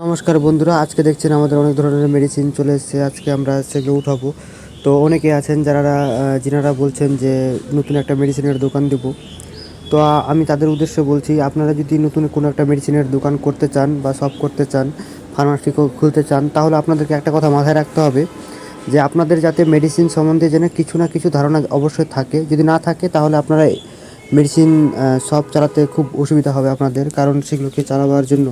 নমস্কার বন্ধুরা, আজকে দেখছেন আমাদের অনেক ধরনের মেডিসিন চলে এসেছে। আজকে আমরা সেগুলো উঠাবো। তো অনেকে আছেন যিনারা বলছেন যে নতুন একটা মেডিসিনের দোকান দেব। তো আমি তাদের উদ্দেশ্যে বলছি, আপনারা যদি নতুন কোনো একটা মেডিসিনের দোকান করতে চান বা শপ করতে চান, ফার্মাসি খুলতে চান, তাহলে আপনাদেরকে একটা কথা মাথায় রাখতে হবে যে আপনাদের যাতে মেডিসিন সম্বন্ধে যেন কিছু না কিছু ধারণা অবশ্যই থাকে। যদি না থাকে তাহলে আপনারা মেডিসিন শপ চালাতে খুব অসুবিধা হবে আপনাদের, কারণ সেগুলোকে চালাবার জন্য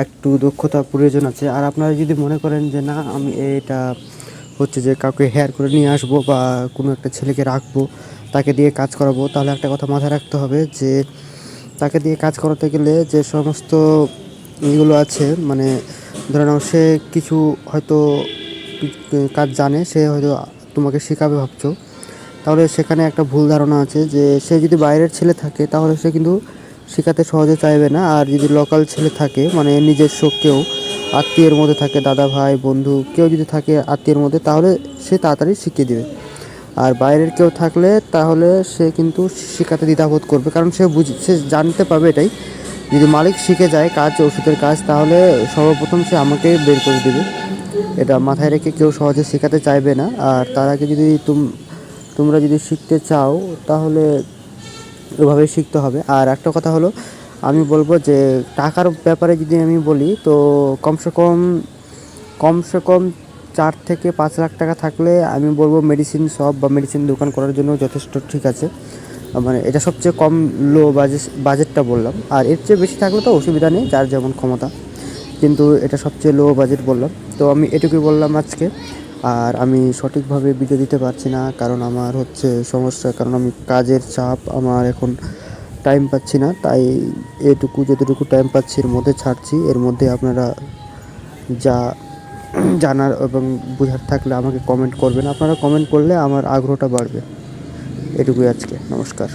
একটু দক্ষতা প্রয়োজন আছে। আর আপনারা যদি মনে করেন যে না, আমি এটা হচ্ছে যে কাউকে হেয়ার করে নিয়ে আসবো বা কোনো একটা ছেলেকে রাখবো, তাকে দিয়ে কাজ করাবো, তাহলে একটা কথা মাথায় রাখতে হবে যে তাকে দিয়ে কাজ করাতে গেলে যে সমস্ত এইগুলো আছে, মানে ধরে নাও সে কিছু হয়তো কাজ জানে, সে হয়তো তোমাকে শেখাবে ভাবছো, তাহলে সেখানে একটা ভুল ধারণা আছে যে সে যদি বাইরের ছেলে থাকে তাহলে সে কিন্তু শেখাতে সহজে চাইবে না। আর যদি লোকাল ছেলে থাকে, মানে নিজস্ব কেউ আত্মীয়ের মধ্যে থাকে, দাদা ভাই বন্ধু কেউ যদি থাকে আত্মীয়ের মধ্যে, তাহলে সে তাড়াতাড়ি শিখিয়ে দেবে। আর বাইরের কেউ থাকলে তাহলে সে কিন্তু শেখাতে দ্বিধাবোধ করবে, কারণ সে জানতে পারবে এটাই, যদি মালিক শিখে যায় কাজ, ওষুধের কাজ, তাহলে সর্বপ্রথম সে আমাকে বের করে দেবে। এটা মাথায় রেখে কেউ সহজে শেখাতে চাইবে না। আর তার আগে যদি তোমরা যদি শিখতে চাও তাহলে ওভাবেই শিখতে হবে। আর একটা কথা হলো, আমি বলবো যে টাকার ব্যাপারে যদি আমি বলি, তো কমসে কম 4 থেকে 5 লাখ টাকা থাকলে আমি বলবো মেডিসিন শপ বা মেডিসিন দোকান করার জন্য যথেষ্ট ঠিক আছে। মানে এটা সবচেয়ে কম লো বাজেটটা বললাম। আর এর চেয়ে বেশি থাকলে তো অসুবিধা নেই, যার যেমন ক্ষমতা, কিন্তু এটা সবচেয়ে লো বাজেট বললাম। তো আমি এটুকুই বললাম আজকে। আর আমি সঠিকভাবে ভিডিও দিতে পারছি না, কারণ আমার হচ্ছে সমস্যা, কারণ আমি কাজের চাপ, আমার এখন টাইম পাচ্ছি না। তাই যতটুকু টাইম পাচ্ছি এর মধ্যে ছাড়ছি। এর মধ্যে আপনারা যা জানার এবং বোঝার থাকলে আমাকে কমেন্ট করবেন। আপনারা কমেন্ট করলে আমার আগ্রহটা বাড়বে। এটুকুই আজকে। নমস্কার।